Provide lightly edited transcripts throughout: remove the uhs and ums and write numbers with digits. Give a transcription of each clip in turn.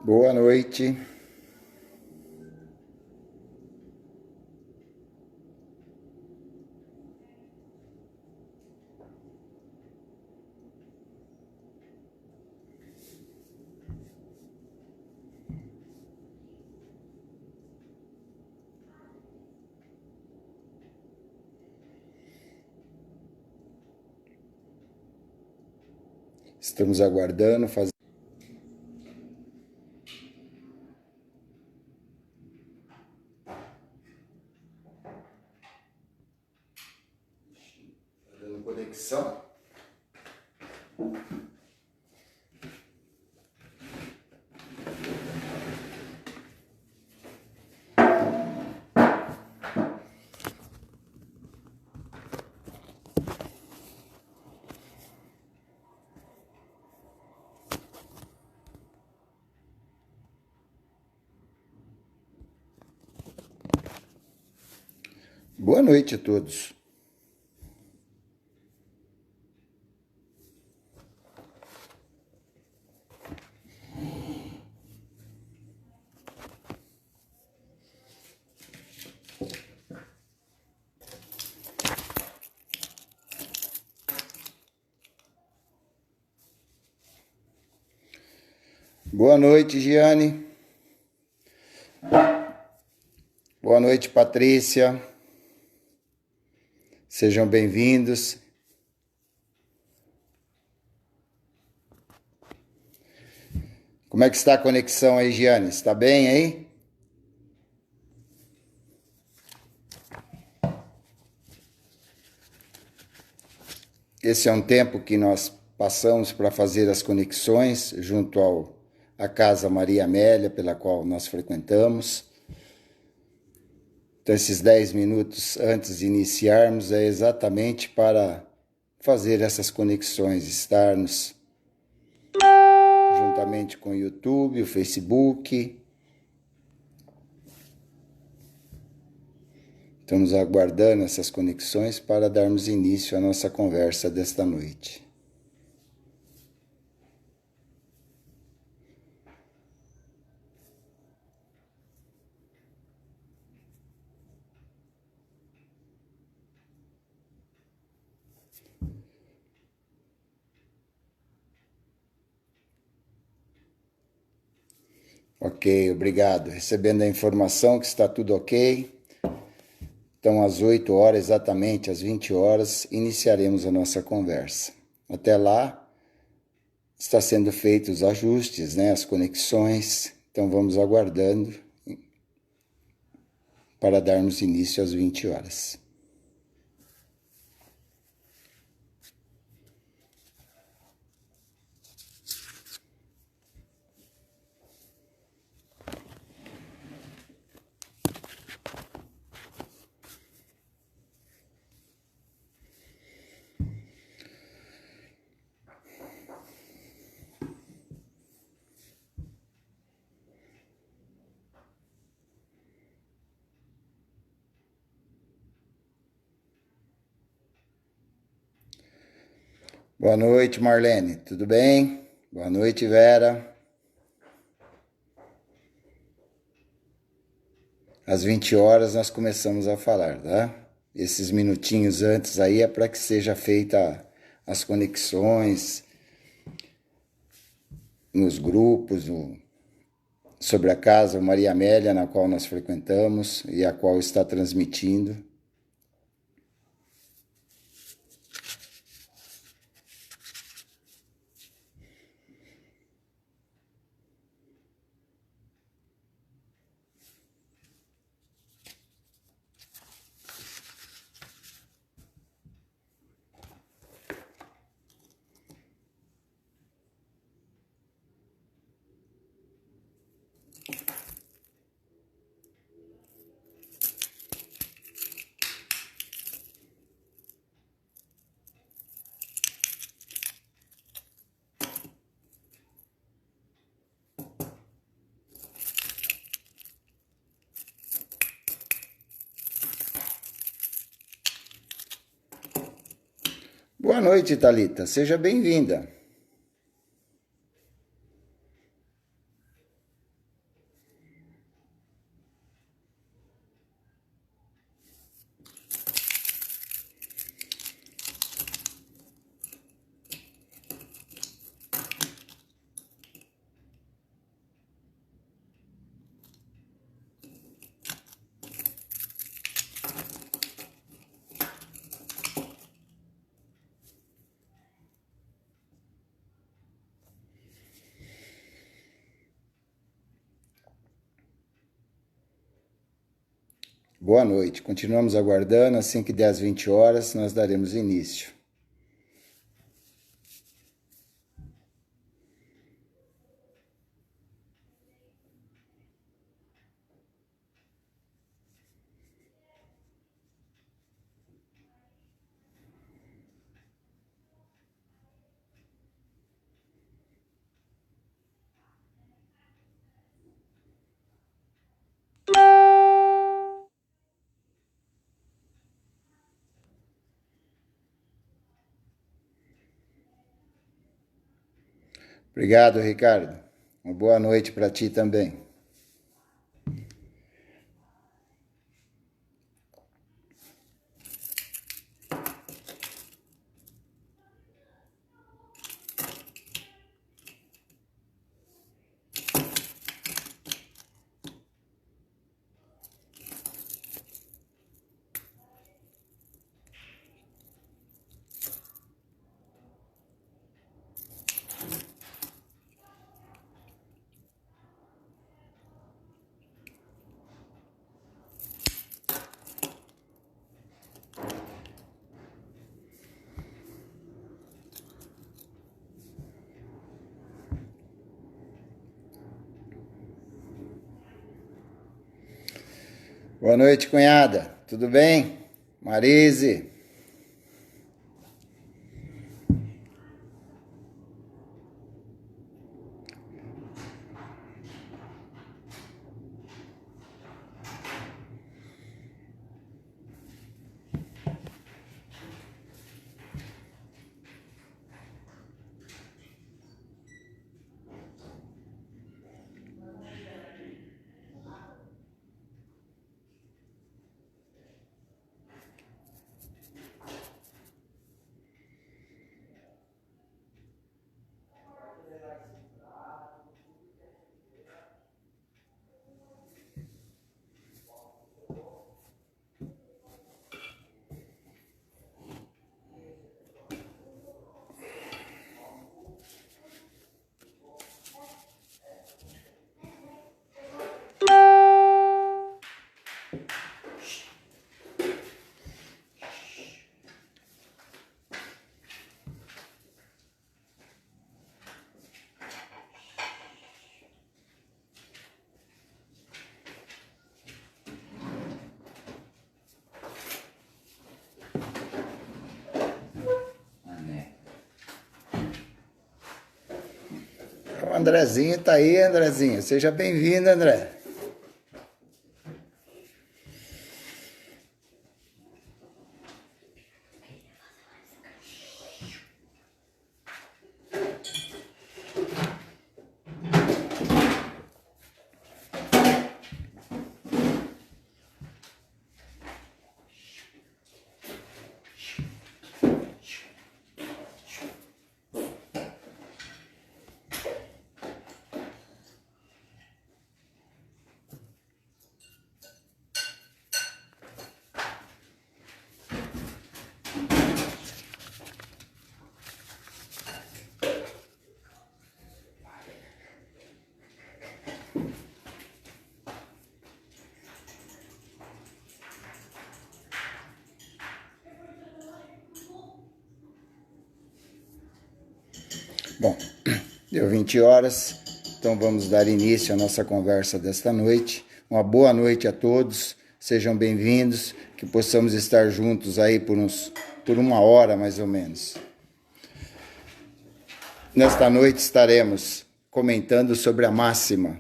Boa noite. Estamos aguardando. Dando conexão. Boa noite a todos. Boa noite, Giane. Boa noite, Patrícia. Sejam bem-vindos. Como é que está a conexão aí, Giane? Está bem aí? Esse é um tempo que nós passamos para fazer as conexões junto à Casa Maria Amélia, pela qual nós frequentamos. Então, esses 10 minutos antes de iniciarmos é exatamente para fazer essas conexões, estarmos juntamente com o YouTube, o Facebook. Estamos aguardando essas conexões para darmos início à nossa conversa desta noite. Ok, obrigado. Recebendo a informação que está tudo ok. Então, às 8 horas, exatamente às 20 horas, iniciaremos a nossa conversa. Até lá, está sendo feitos os ajustes, né, as conexões. Então, vamos aguardando para darmos início às 20 horas. Boa noite, Marlene. Tudo bem? Boa noite, Vera. Às 20 horas nós começamos a falar, tá? Esses minutinhos antes aí é para que seja feita as conexões nos grupos, sobre a casa Maria Amélia, na qual nós frequentamos e a qual está transmitindo. Boa noite, Thalita. Seja bem-vinda. Boa noite. Continuamos aguardando. Assim que der às 20 horas, nós daremos início. Obrigado, Ricardo. Uma boa noite para ti também. Boa noite, cunhada. Tudo bem? Marise. O Andrezinho tá aí, Andrezinho. Seja bem-vindo, André. Bom, deu 20 horas, então vamos dar início à nossa conversa desta noite. Uma boa noite a todos, sejam bem-vindos, que possamos estar juntos aí por uma hora mais ou menos. Nesta noite estaremos comentando sobre a máxima: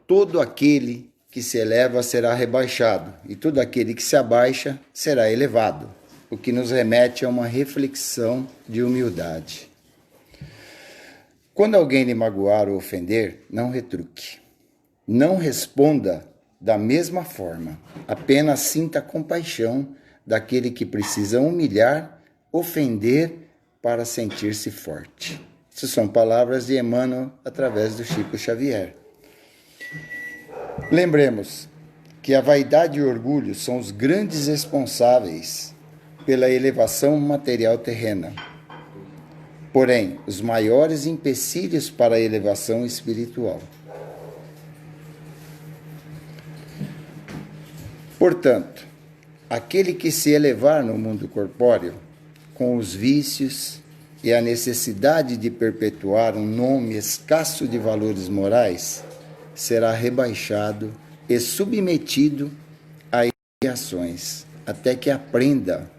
todo aquele que se eleva será rebaixado, e todo aquele que se abaixa será elevado, o que nos remete a uma reflexão de humildade. Quando alguém lhe magoar ou ofender, não retruque. Não responda da mesma forma. Apenas sinta compaixão daquele que precisa humilhar, ofender para sentir-se forte. Essas são palavras de Emmanuel através do Chico Xavier. Lembremos que a vaidade e o orgulho são os grandes responsáveis pela elevação material terrena. Porém, os maiores empecilhos para a elevação espiritual. Portanto, Aquele que se elevar no mundo corpóreo, com os vícios e a necessidade de perpetuar um nome escasso de valores morais, será rebaixado e submetido a expiações, até que aprenda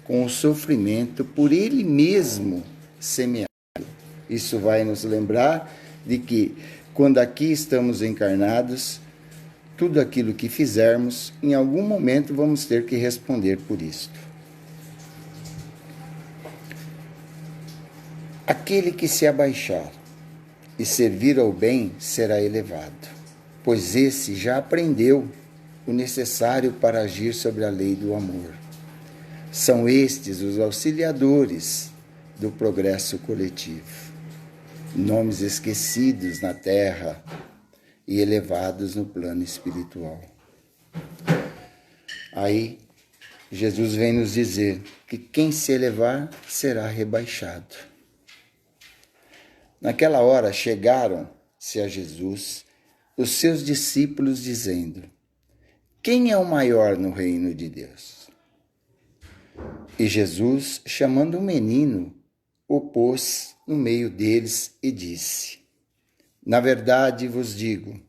com o sofrimento por ele mesmo semeado. Isso vai nos lembrar de que, quando aqui estamos encarnados, tudo aquilo que fizermos, em algum momento vamos ter que responder por isto. Aquele que se abaixar e servir ao bem será elevado, pois esse já aprendeu o necessário para agir sobre a lei do amor. São estes os auxiliadores do progresso coletivo, nomes esquecidos na terra e elevados no plano espiritual. Aí, Jesus vem nos dizer que quem se elevar será rebaixado. Naquela hora chegaram-se a Jesus os seus discípulos dizendo: quem é o maior no reino de Deus? E Jesus, chamando um menino, o pôs no meio deles e disse: na verdade vos digo,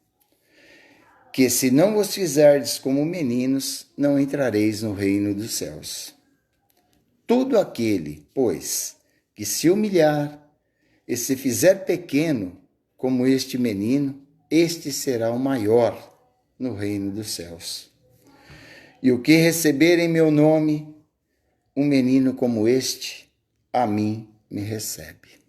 que se não vos fizerdes como meninos, não entrareis no reino dos céus. Todo aquele, pois, que se humilhar e se fizer pequeno como este menino, este será o maior no reino dos céus. E o que receber em meu nome um menino como este, a mim me recebe.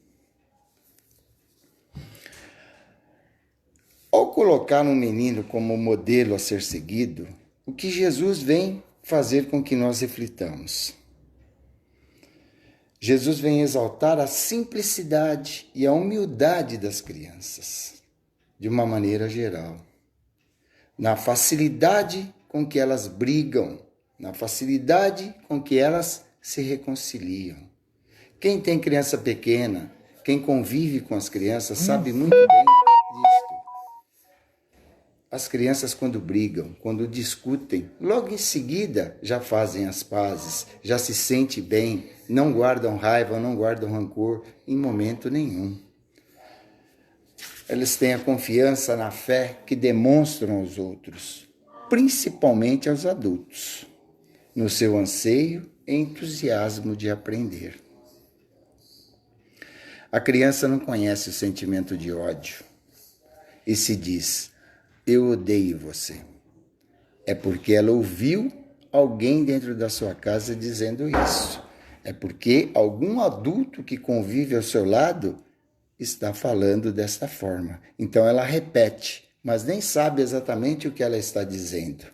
Ao colocar um menino como modelo a ser seguido, o que Jesus vem fazer com que nós reflitamos? Jesus vem exaltar a simplicidade e a humildade das crianças, de uma maneira geral. Na facilidade com que elas brigam, na facilidade com que elas se reconciliam. Quem tem criança pequena, quem convive com as crianças, sabe muito bem disto. As crianças, quando brigam, quando discutem, logo em seguida já fazem as pazes, já se sentem bem, não guardam raiva, não guardam rancor em momento nenhum. Eles têm a confiança na fé que demonstram aos outros, principalmente aos adultos, no seu anseio e entusiasmo de aprender. A criança não conhece o sentimento de ódio e se diz: eu odeio você. É porque ela ouviu alguém dentro da sua casa dizendo isso. É porque algum adulto que convive ao seu lado está falando desta forma. Então ela repete, mas nem sabe exatamente o que ela está dizendo.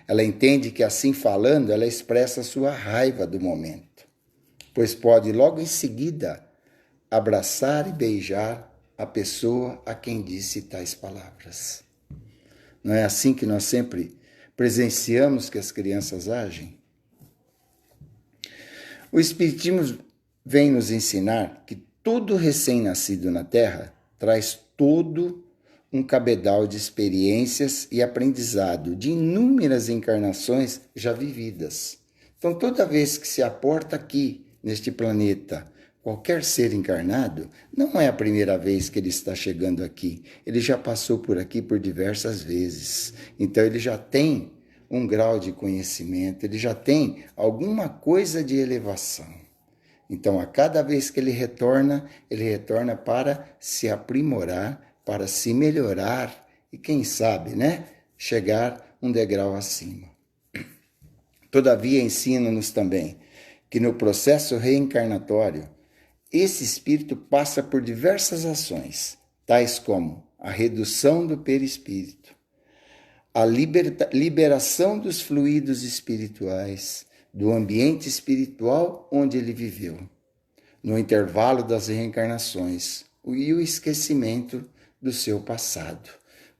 Ela entende que assim falando, ela expressa a sua raiva do momento, pois pode logo em seguida abraçar e beijar a pessoa a quem disse tais palavras. Não é assim que nós sempre presenciamos que as crianças agem? O Espiritismo vem nos ensinar que todo recém-nascido na Terra traz todo um cabedal de experiências e aprendizado de inúmeras encarnações já vividas. Então, toda vez que se aporta aqui, neste planeta, qualquer ser encarnado, não é a primeira vez que ele está chegando aqui. Ele já passou por aqui por diversas vezes. Então, ele já tem um grau de conhecimento, ele já tem alguma coisa de elevação. Então, a cada vez que ele retorna para se aprimorar, para se melhorar e, quem sabe, chegar um degrau acima. Todavia, ensina-nos também que no processo reencarnatório, esse espírito passa por diversas ações, tais como a redução do perispírito, a liberação dos fluidos espirituais, do ambiente espiritual onde ele viveu, no intervalo das reencarnações, e o esquecimento do seu passado.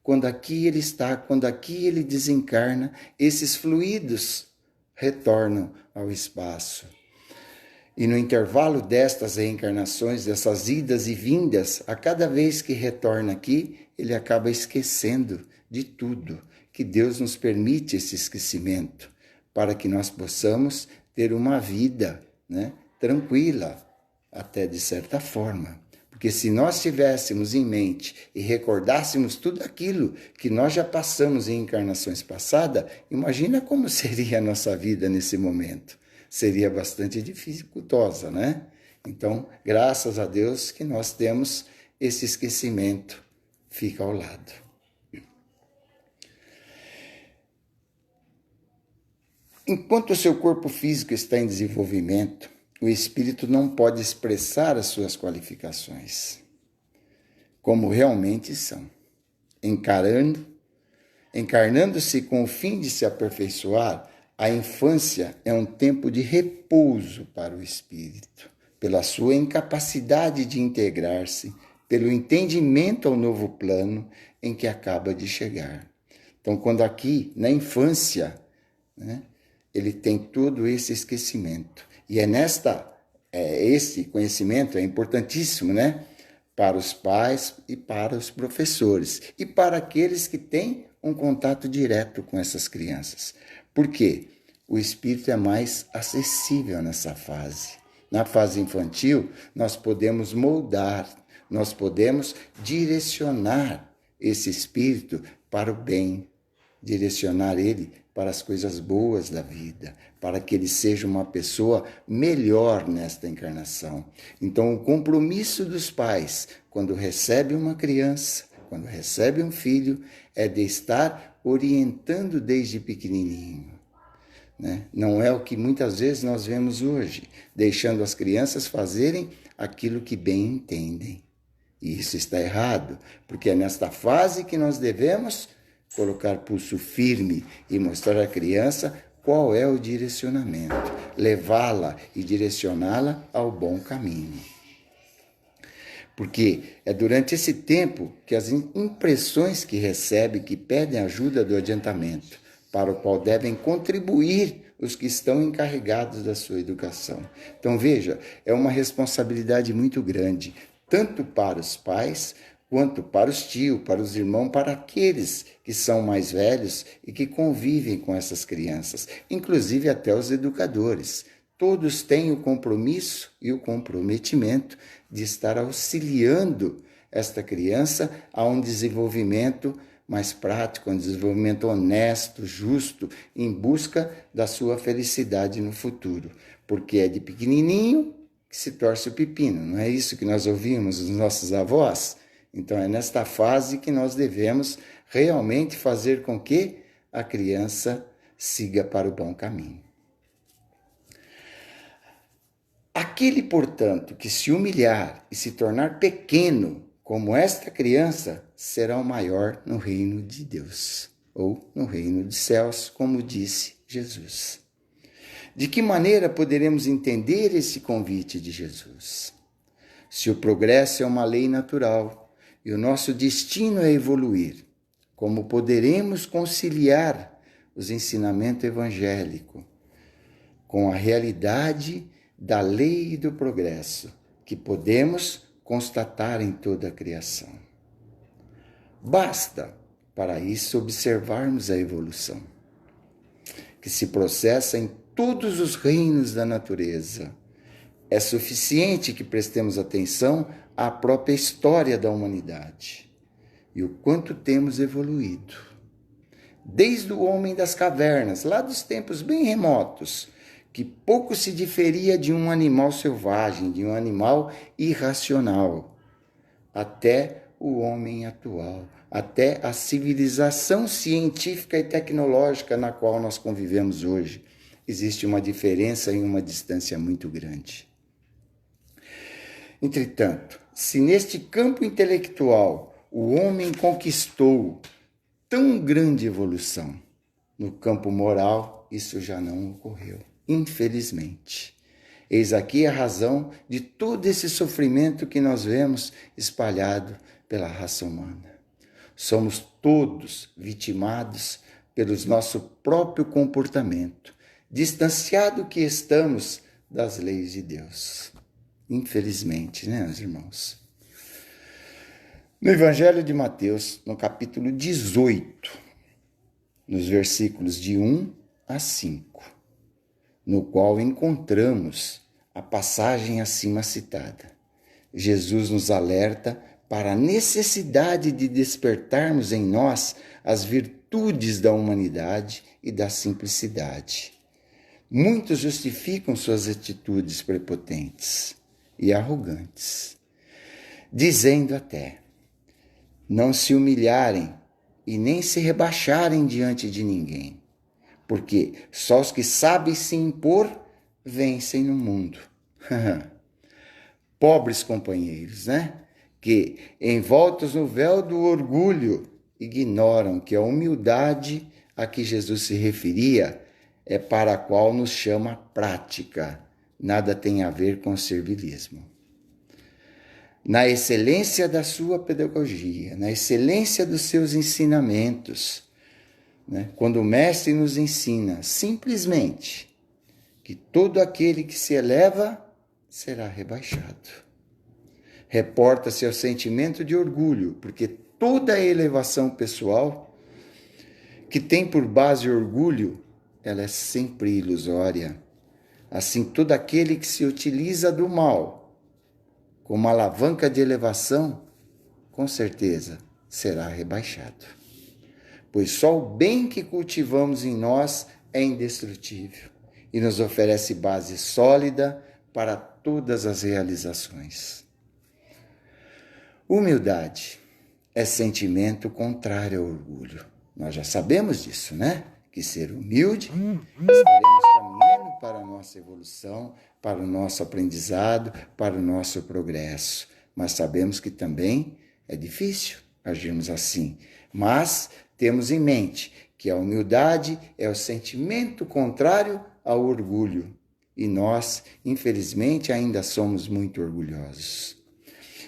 Quando aqui ele está, quando aqui ele desencarna, esses fluidos retornam ao espaço. E no intervalo destas reencarnações, dessas idas e vindas, a cada vez que retorna aqui, ele acaba esquecendo de tudo, que Deus nos permite esse esquecimento, para que nós possamos ter uma vida, né, tranquila, até de certa forma. Porque se nós tivéssemos em mente e recordássemos tudo aquilo que nós já passamos em encarnações passadas, imagina como seria a nossa vida nesse momento. Seria bastante dificultosa, né? Então, graças a Deus que nós temos esse esquecimento, fica ao lado. Enquanto o seu corpo físico está em desenvolvimento, o espírito não pode expressar as suas qualificações, como realmente são. Encarnando-se com o fim de se aperfeiçoar, a infância é um tempo de repouso para o espírito, pela sua incapacidade de integrar-se, pelo entendimento ao novo plano em que acaba de chegar. Então, quando aqui, na infância, né, ele tem todo esse esquecimento. E esse conhecimento é importantíssimo, né? Para os pais e para os professores. E para aqueles que têm um contato direto com essas crianças. Por quê? O espírito é mais acessível nessa fase. Na fase infantil, nós podemos moldar, nós podemos direcionar esse espírito para o bem, direcionar ele para as coisas boas da vida, para que ele seja uma pessoa melhor nesta encarnação. Então, o compromisso dos pais, quando recebe uma criança, quando recebe um filho, é de estar orientando desde pequenininho, né? Não é o que muitas vezes nós vemos hoje, deixando as crianças fazerem aquilo que bem entendem. E isso está errado, porque é nesta fase que nós devemos colocar pulso firme e mostrar à criança qual é o direcionamento, levá-la e direcioná-la ao bom caminho. Porque é durante esse tempo que as impressões que recebe, que pedem ajuda do adiantamento, para o qual devem contribuir os que estão encarregados da sua educação. Então, veja, é uma responsabilidade muito grande, tanto para os pais, quanto para os tios, para os irmãos, para aqueles que são mais velhos e que convivem com essas crianças, inclusive até os educadores. Todos têm o compromisso e o comprometimento de estar auxiliando esta criança a um desenvolvimento mais prático, um desenvolvimento honesto, justo, em busca da sua felicidade no futuro. Porque é de pequenininho que se torce o pepino, não é isso que nós ouvimos dos nossos avós? Então, é nesta fase que nós devemos realmente fazer com que a criança siga para o bom caminho. Aquele, portanto, que se humilhar e se tornar pequeno, como esta criança, será o maior no reino de Deus, ou no reino dos céus, como disse Jesus. De que maneira poderemos entender esse convite de Jesus? Se o progresso é uma lei natural, e o nosso destino é evoluir, como poderemos conciliar os ensinamentos evangélicos com a realidade da lei e do progresso que podemos constatar em toda a criação? Basta, para isso, observarmos a evolução, que se processa em todos os reinos da natureza. É suficiente que prestemos atenção à própria história da humanidade e o quanto temos evoluído. Desde o homem das cavernas, lá dos tempos bem remotos, que pouco se diferia de um animal selvagem, de um animal irracional, até o homem atual, até a civilização científica e tecnológica na qual nós convivemos hoje. Existe uma diferença e uma distância muito grande. Entretanto, se neste campo intelectual o homem conquistou tão grande evolução, no campo moral isso já não ocorreu, infelizmente. Eis aqui a razão de todo esse sofrimento que nós vemos espalhado pela raça humana. Somos todos vitimados pelo nosso próprio comportamento, distanciado que estamos das leis de Deus. Infelizmente, né, meus irmãos? No Evangelho de Mateus, no capítulo 18, nos versículos de 1 a 5, no qual encontramos a passagem acima citada. Jesus nos alerta para a necessidade de despertarmos em nós as virtudes da humanidade e da simplicidade. Muitos justificam suas atitudes prepotentes e arrogantes, dizendo até não se humilharem e nem se rebaixarem diante de ninguém, porque só os que sabem se impor vencem no mundo. Pobres companheiros, né? Que, envoltos no véu do orgulho, ignoram que a humildade a que Jesus se referia é para a qual nos chama prática, nada tem a ver com servilismo. Na excelência da sua pedagogia, na excelência dos seus ensinamentos, né? Quando o mestre nos ensina simplesmente que todo aquele que se eleva será rebaixado. Reporta-se ao sentimento de orgulho, porque toda elevação pessoal que tem por base orgulho, ela é sempre ilusória. Assim, todo aquele que se utiliza do mal como alavanca de elevação, com certeza será rebaixado. Pois só o bem que cultivamos em nós é indestrutível e nos oferece base sólida para todas as realizações. Humildade é sentimento contrário ao orgulho. Nós já sabemos disso, né? Que ser humilde, estaremos caminhando para a nossa evolução, para o nosso aprendizado, para o nosso progresso. Mas sabemos que também é difícil agirmos assim. Mas temos em mente que a humildade é o sentimento contrário ao orgulho. E nós, infelizmente, ainda somos muito orgulhosos.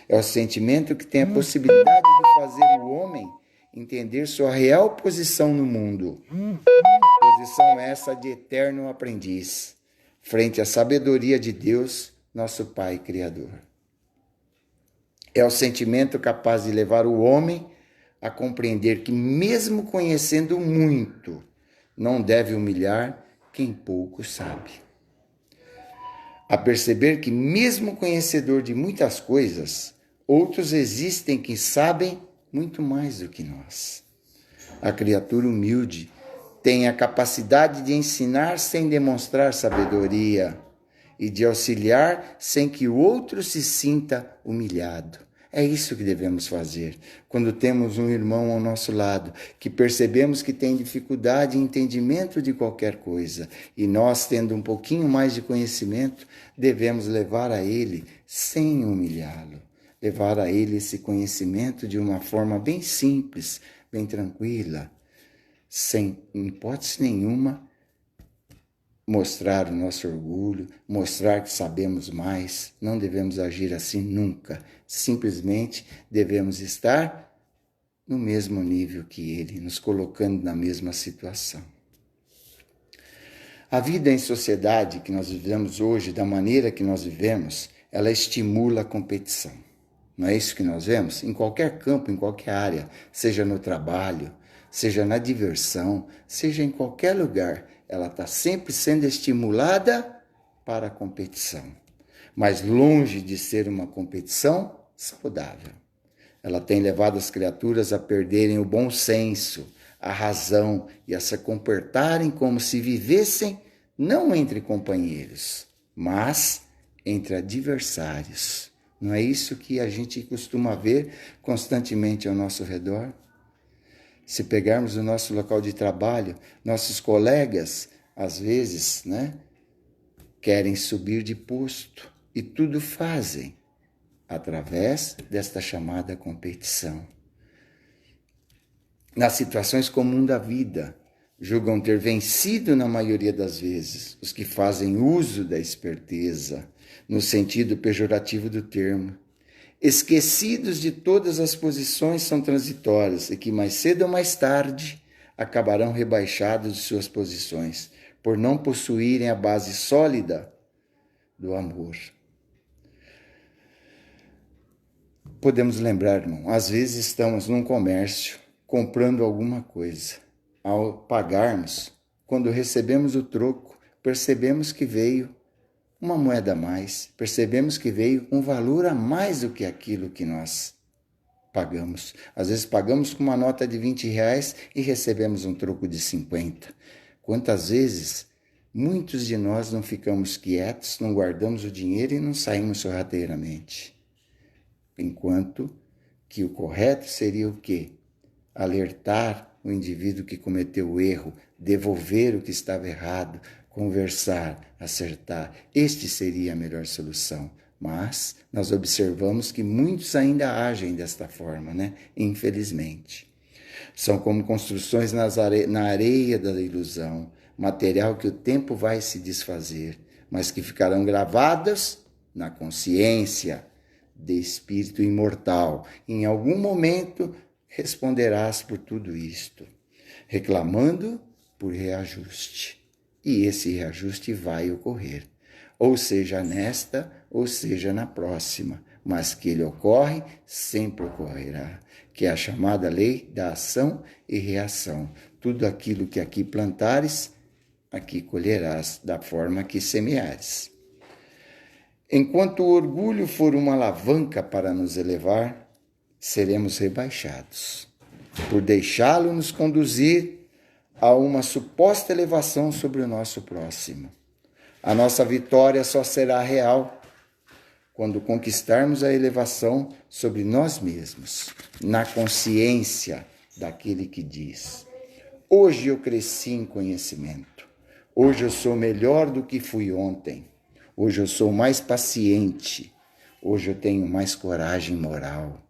É o sentimento que tem a possibilidade de fazer o homem entender sua real posição no mundo. Posição essa de eterno aprendiz, frente à sabedoria de Deus, nosso Pai Criador. É o sentimento capaz de levar o homem a compreender que, mesmo conhecendo muito, não deve humilhar quem pouco sabe. A perceber que, mesmo conhecedor de muitas coisas, outros existem que sabem muito mais do que nós. A criatura humilde tem a capacidade de ensinar sem demonstrar sabedoria e de auxiliar sem que o outro se sinta humilhado. É isso que devemos fazer quando temos um irmão ao nosso lado, que percebemos que tem dificuldade em entendimento de qualquer coisa, e nós, tendo um pouquinho mais de conhecimento, devemos levar a ele sem humilhá-lo. Levar a ele esse conhecimento de uma forma bem simples, bem tranquila, sem, em hipótese nenhuma, mostrar o nosso orgulho, mostrar que sabemos mais. Não devemos agir assim nunca. Simplesmente devemos estar no mesmo nível que ele, nos colocando na mesma situação. A vida em sociedade que nós vivemos hoje, da maneira que nós vivemos, ela estimula a competição. Não é isso que nós vemos? Em qualquer campo, em qualquer área, seja no trabalho, seja na diversão, seja em qualquer lugar, ela está sempre sendo estimulada para a competição. Mas longe de ser uma competição saudável. Ela tem levado as criaturas a perderem o bom senso, a razão e a se comportarem como se vivessem não entre companheiros, mas entre adversários. Não é isso que a gente costuma ver constantemente ao nosso redor? Se pegarmos o nosso local de trabalho, nossos colegas, às vezes, querem subir de posto e tudo fazem através desta chamada competição. Nas situações comuns da vida, julgam ter vencido na maioria das vezes os que fazem uso da esperteza, no sentido pejorativo do termo, esquecidos de todas as posições são transitórias e que mais cedo ou mais tarde acabarão rebaixados de suas posições, por não possuírem a base sólida do amor. Podemos lembrar, irmão, às vezes estamos num comércio comprando alguma coisa. Ao pagarmos, quando recebemos o troco, percebemos que veio uma moeda a mais, percebemos que veio um valor a mais do que aquilo que nós pagamos. Às vezes pagamos com uma nota de R$20 e recebemos um troco de 50. Quantas vezes muitos de nós não ficamos quietos, não guardamos o dinheiro e não saímos sorrateiramente? Enquanto que o correto seria o quê? Alertar o indivíduo que cometeu o erro, devolver o que estava errado, conversar, acertar. Este seria a melhor solução. Mas nós observamos que muitos ainda agem desta forma, né? Infelizmente. São como construções na areia da ilusão, material que o tempo vai se desfazer, mas que ficarão gravadas na consciência de espírito imortal. Em algum momento responderás por tudo isto, reclamando por reajuste. E esse reajuste vai ocorrer, ou seja nesta, ou seja na próxima, mas que ele ocorre, sempre ocorrerá, que é a chamada lei da ação e reação. Tudo aquilo que aqui plantares, aqui colherás, da forma que semeares. Enquanto o orgulho for uma alavanca para nos elevar, seremos rebaixados, por deixá-lo nos conduzir a uma suposta elevação sobre o nosso próximo. A nossa vitória só será real quando conquistarmos a elevação sobre nós mesmos, na consciência daquele que diz: hoje eu cresci em conhecimento, hoje eu sou melhor do que fui ontem, hoje eu sou mais paciente, hoje eu tenho mais coragem moral,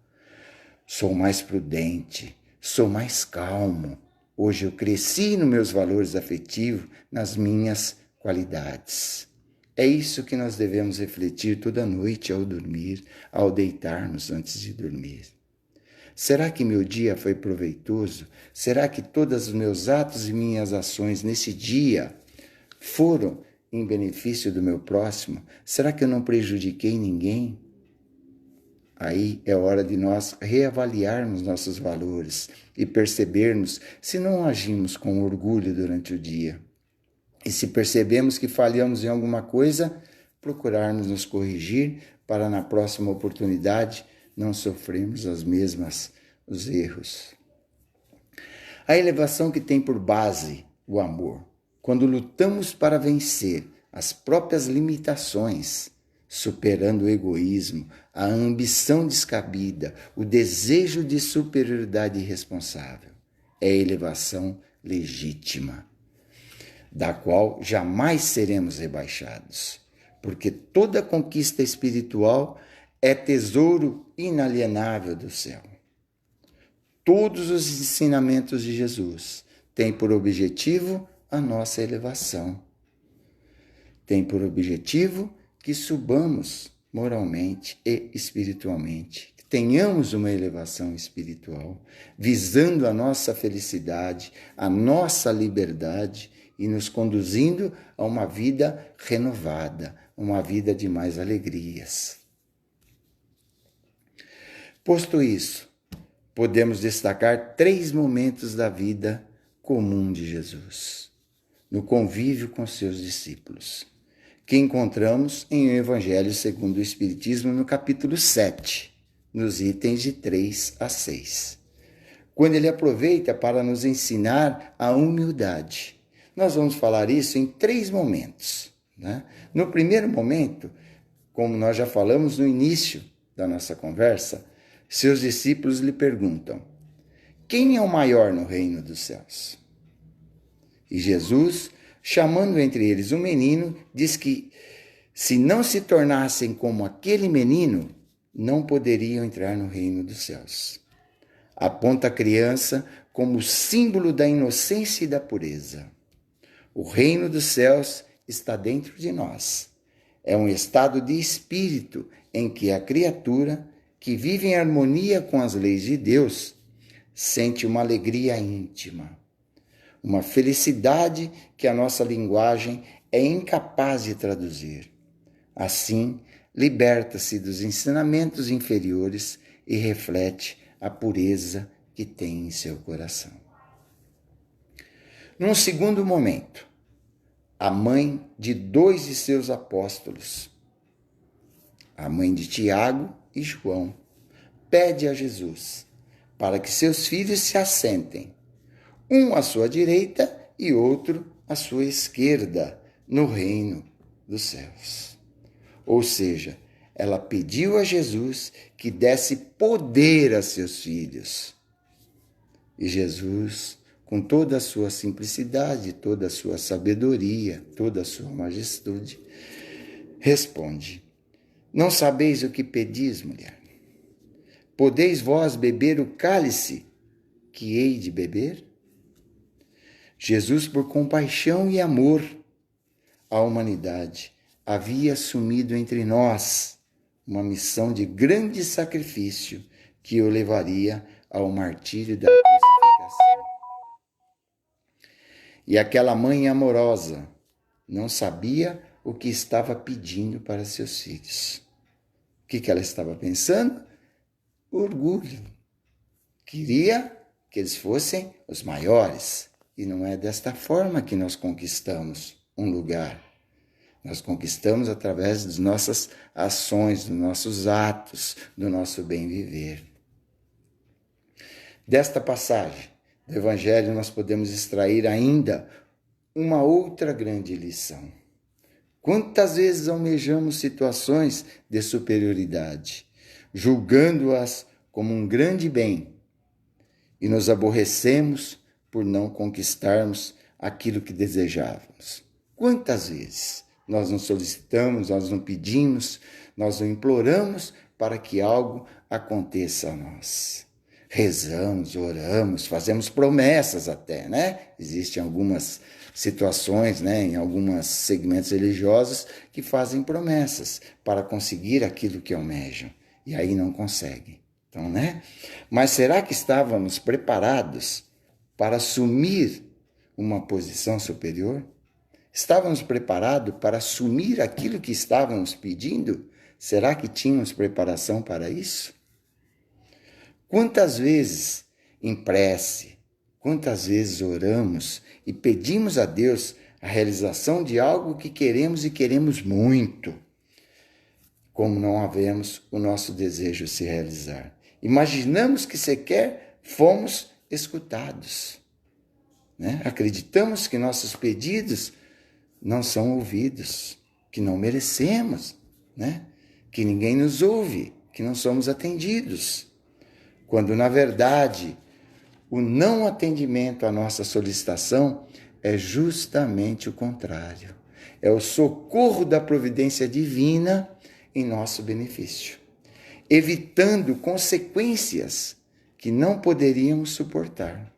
sou mais prudente, sou mais calmo, hoje eu cresci nos meus valores afetivos, nas minhas qualidades. É isso que nós devemos refletir toda noite ao dormir, ao deitarmos antes de dormir. Será que meu dia foi proveitoso? Será que todos os meus atos e minhas ações nesse dia foram em benefício do meu próximo? Será que eu não prejudiquei ninguém? Aí é hora de nós reavaliarmos nossos valores e percebermos se não agimos com orgulho durante o dia. E se percebemos que falhamos em alguma coisa, procurarmos nos corrigir para na próxima oportunidade não sofrermos os erros. A elevação que tem por base o amor. Quando lutamos para vencer as próprias limitações, superando o egoísmo, a ambição descabida, o desejo de superioridade irresponsável, é elevação legítima, da qual jamais seremos rebaixados, porque toda conquista espiritual é tesouro inalienável do céu. Todos os ensinamentos de Jesus têm por objetivo a nossa elevação. Tem por objetivo que subamos moralmente e espiritualmente, que tenhamos uma elevação espiritual, visando a nossa felicidade, a nossa liberdade, e nos conduzindo a uma vida renovada, uma vida de mais alegrias. Posto isso, podemos destacar 3 momentos da vida comum de Jesus, no convívio com seus discípulos, que encontramos em O Evangelho segundo o Espiritismo, no capítulo 7, nos itens de 3 a 6, quando ele aproveita para nos ensinar a humildade. Nós vamos falar isso em 3 momentos, né? No primeiro momento, como nós já falamos no início da nossa conversa, seus discípulos lhe perguntam: quem é o maior no reino dos céus? E Jesus, chamando entre eles um menino, diz que se não se tornassem como aquele menino, não poderiam entrar no reino dos céus. Aponta a criança como símbolo da inocência e da pureza. O reino dos céus está dentro de nós. É um estado de espírito em que a criatura, que vive em harmonia com as leis de Deus, sente uma alegria íntima, uma felicidade que a nossa linguagem é incapaz de traduzir. Assim, liberta-se dos ensinamentos inferiores e reflete a pureza que tem em seu coração. Num segundo momento, a mãe de 2 de seus apóstolos, a mãe de Tiago e João, pede a Jesus para que seus filhos se assentem, um à sua direita e outro à sua esquerda, no reino dos céus. Ou seja, ela pediu a Jesus que desse poder a seus filhos. E Jesus, com toda a sua simplicidade, toda a sua sabedoria, toda a sua majestude, responde: não sabeis o que pedis, mulher? Podeis vós beber o cálice que hei de beber? Jesus, por compaixão e amor à humanidade, havia assumido entre nós uma missão de grande sacrifício que o levaria ao martírio da crucificação. E aquela mãe amorosa não sabia o que estava pedindo para seus filhos. O que ela estava pensando? Orgulho. Queria que eles fossem os maiores. E não é desta forma que nós conquistamos um lugar. Nós conquistamos através das nossas ações, dos nossos atos, do nosso bem viver. Desta passagem do Evangelho nós podemos extrair ainda uma outra grande lição. Quantas vezes almejamos situações de superioridade, julgando-as como um grande bem, e nos aborrecemos por não conquistarmos aquilo que desejávamos. Quantas vezes nós não solicitamos, nós não pedimos, nós não imploramos para que algo aconteça a nós. Rezamos, oramos, fazemos promessas até, né? Existem algumas situações, né, em alguns segmentos religiosos que fazem promessas para conseguir aquilo que almejam e aí não conseguem. Então, né? Mas será que estávamos preparados para assumir uma posição superior? Estávamos preparados para assumir aquilo que estávamos pedindo? Será que tínhamos preparação para isso? Quantas vezes em prece, quantas vezes oramos e pedimos a Deus a realização de algo que queremos e queremos muito, como não havemos o nosso desejo se realizar. Imaginamos que sequer fomos escutados, né? Acreditamos que nossos pedidos não são ouvidos, que não merecemos, né? Que ninguém nos ouve, que não somos atendidos. Quando, na verdade, o não atendimento à nossa solicitação é justamente o contrário. É o socorro da providência divina em nosso benefício, evitando consequências que não poderíamos suportar.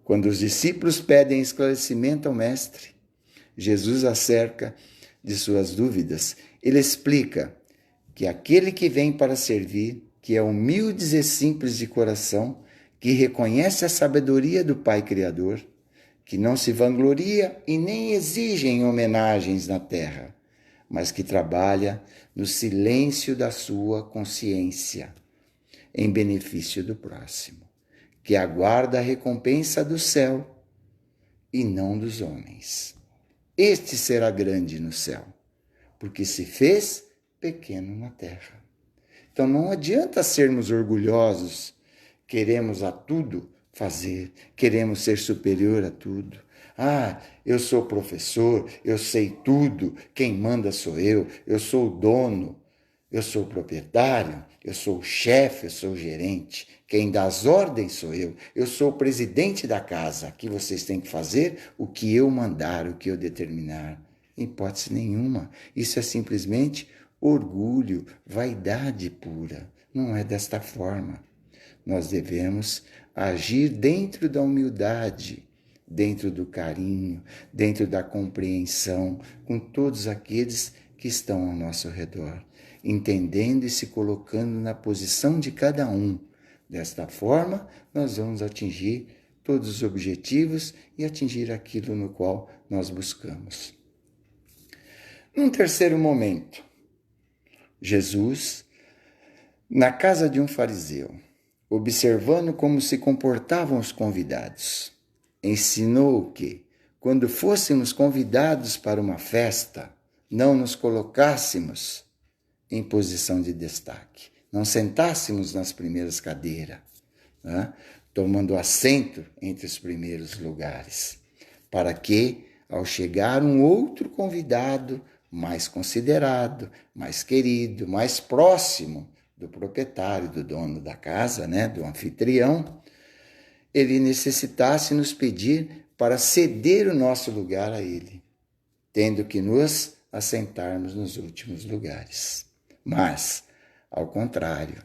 Quando os discípulos pedem esclarecimento ao Mestre, Jesus acerca de suas dúvidas. Ele explica que aquele que vem para servir, que é humilde e simples de coração, que reconhece a sabedoria do Pai Criador, que não se vangloria e nem exige homenagens na terra, mas que trabalha no silêncio da sua consciência, em benefício do próximo, que aguarda a recompensa do céu e não dos homens. Este será grande no céu, porque se fez pequeno na terra. Então não adianta sermos orgulhosos, queremos a tudo fazer, queremos ser superior a tudo. Ah, eu sou professor, eu sei tudo, quem manda sou eu sou o dono, eu sou o proprietário, eu sou o chefe, eu sou o gerente, quem dá as ordens sou eu sou o presidente da casa, aqui vocês têm que fazer o que eu mandar, o que eu determinar. Em hipótese nenhuma, isso é simplesmente orgulho, vaidade pura. Não é desta forma. Nós devemos agir dentro da humildade, dentro do carinho, dentro da compreensão com todos aqueles que estão ao nosso redor, entendendo e se colocando na posição de cada um. Desta forma, nós vamos atingir todos os objetivos e atingir aquilo no qual nós buscamos. Num terceiro momento, Jesus, na casa de um fariseu, observando como se comportavam os convidados, ensinou que, quando fôssemos convidados para uma festa, não nos colocássemos em posição de destaque, não sentássemos nas primeiras cadeiras, né? Tomando assento entre os primeiros lugares, para que, ao chegar um outro convidado, mais considerado, mais querido, mais próximo do proprietário, do dono da casa, né, do anfitrião, ele necessitasse nos pedir para ceder o nosso lugar a ele, tendo que nos assentarmos nos últimos lugares. Mas, ao contrário,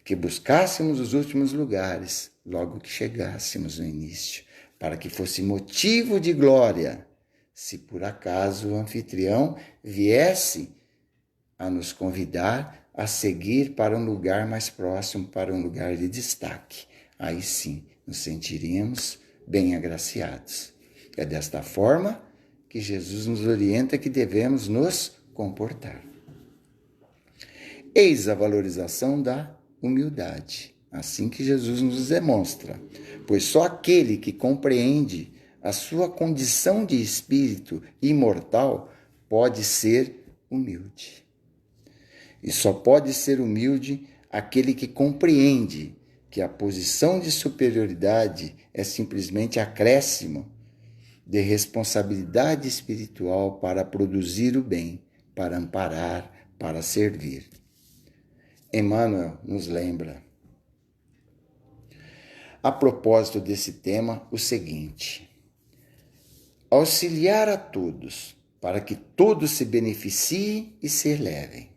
que buscássemos os últimos lugares logo que chegássemos no início, para que fosse motivo de glória se por acaso o anfitrião viesse a nos convidar a seguir para um lugar mais próximo, para um lugar de destaque. Aí sim, nos sentiríamos bem agraciados. É desta forma que Jesus nos orienta que devemos nos comportar. Eis a valorização da humildade, assim que Jesus nos demonstra, pois só aquele que compreende a sua condição de espírito imortal pode ser humilde. E só pode ser humilde aquele que compreende que a posição de superioridade é simplesmente acréscimo de responsabilidade espiritual para produzir o bem, para amparar, para servir. Emmanuel nos lembra, a propósito desse tema, o seguinte: auxiliar a todos, para que todos se beneficiem e se elevem.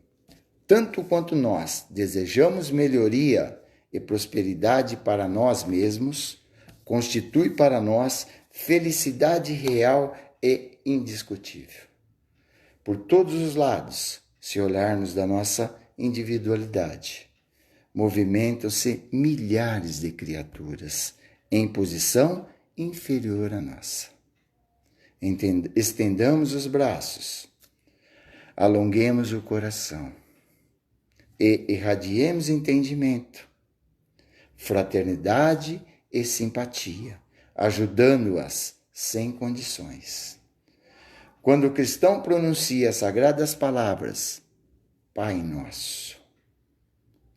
Tanto quanto nós desejamos melhoria e prosperidade para nós mesmos, constitui para nós felicidade real e indiscutível. Por todos os lados, se olharmos da nossa individualidade, movimentam-se milhares de criaturas em posição inferior à nossa. Estendamos os braços, alonguemos o coração e irradiemos entendimento, fraternidade e simpatia, ajudando-as sem condições. Quando o cristão pronuncia as sagradas palavras, Pai Nosso,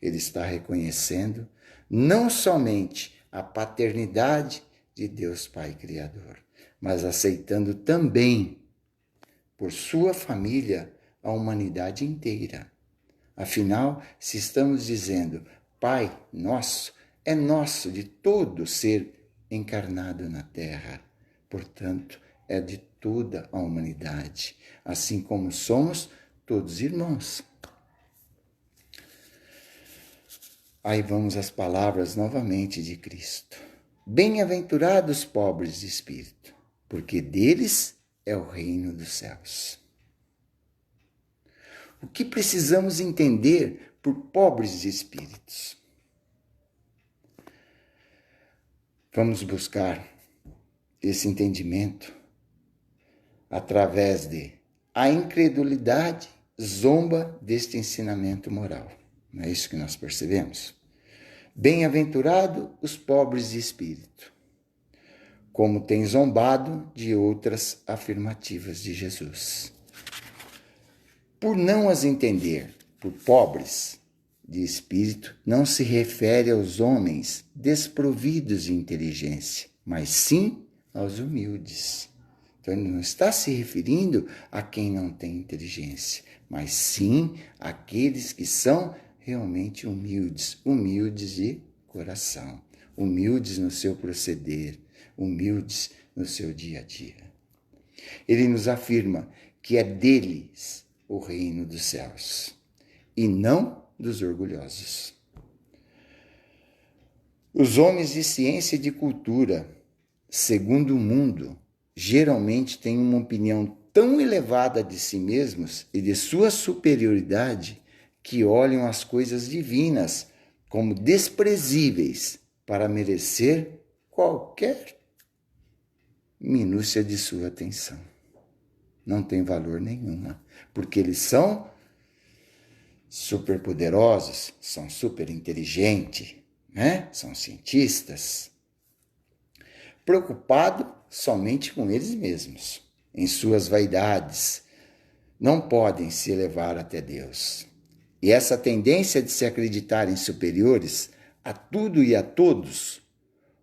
ele está reconhecendo não somente a paternidade de Deus Pai Criador, mas aceitando também, por sua família, a humanidade inteira. Afinal, se estamos dizendo Pai Nosso, é nosso de todo ser encarnado na Terra. Portanto, é de toda a humanidade, assim como somos todos irmãos. Aí vamos às palavras novamente de Cristo. Bem-aventurados os pobres de espírito, porque deles é o reino dos céus. O que precisamos entender por pobres de espíritos? Vamos buscar esse entendimento através de a incredulidade zomba deste ensinamento moral. Não é isso que nós percebemos? Bem-aventurado os pobres de espírito, como tem zombado de outras afirmativas de Jesus. Por não as entender por pobres de espírito, não se refere aos homens desprovidos de inteligência, mas sim aos humildes. Então, ele não está se referindo a quem não tem inteligência, mas sim àqueles que são realmente humildes, humildes de coração, humildes no seu proceder, humildes no seu dia a dia. Ele nos afirma que é deles o reino dos céus, e não dos orgulhosos. Os homens de ciência e de cultura, segundo o mundo, geralmente têm uma opinião tão elevada de si mesmos e de sua superioridade que olham as coisas divinas como desprezíveis para merecer qualquer minúcia de sua atenção. Não tem valor nenhuma, porque eles são superpoderosos, são super inteligentes, né? São cientistas. preocupado somente com eles mesmos, em suas vaidades. Não podem se elevar até Deus. E essa tendência de se acreditarem superiores a tudo e a todos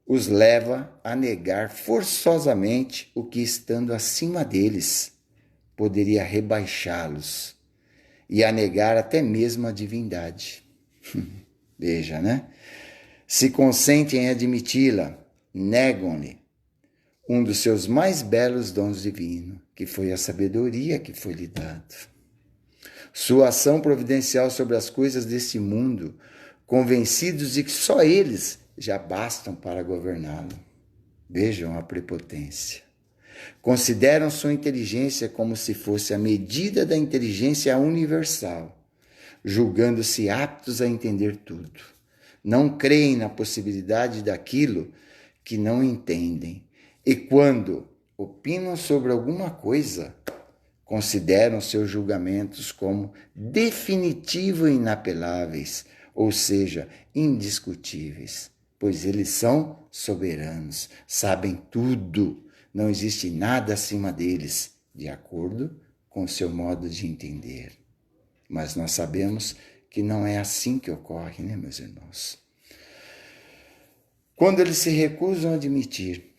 os leva a negar forçosamente o que, estando acima deles, poderia rebaixá-los e a negar até mesmo a divindade. Veja, né? Se consentem em admiti-la, negam-lhe um dos seus mais belos dons divinos, que foi a sabedoria que foi lhe dado. Sua ação providencial sobre as coisas deste mundo, convencidos de que só eles já bastam para governá-lo. Vejam a prepotência. Consideram sua inteligência como se fosse a medida da inteligência universal, julgando-se aptos a entender tudo. Não creem na possibilidade daquilo que não entendem. E quando opinam sobre alguma coisa, consideram seus julgamentos como definitivos e inapeláveis, ou seja, indiscutíveis, pois eles são soberanos, sabem tudo, não existe nada acima deles, de acordo com o seu modo de entender. Mas nós sabemos que não é assim que ocorre, né, meus irmãos? Quando eles se recusam a admitir